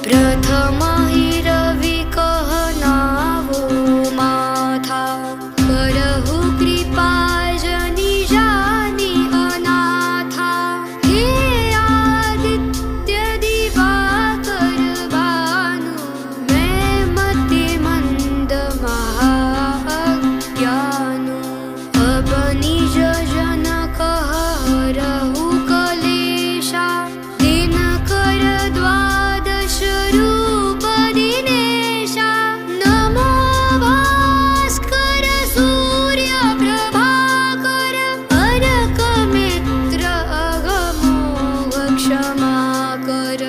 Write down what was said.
प्रथम हि रवि कहनावो माथा करहु कृपा जनि जानि अनाथा हे आदित्य दिवाकर भानु मैं मति मंद महाज्ञानु अब निज जन कहरहु कलेशा दिनकर द्वादश रूप दिनेशा नमो भास्कर सूर्य प्रभाकर अरक मित्र अगमोघ क्षमा कर।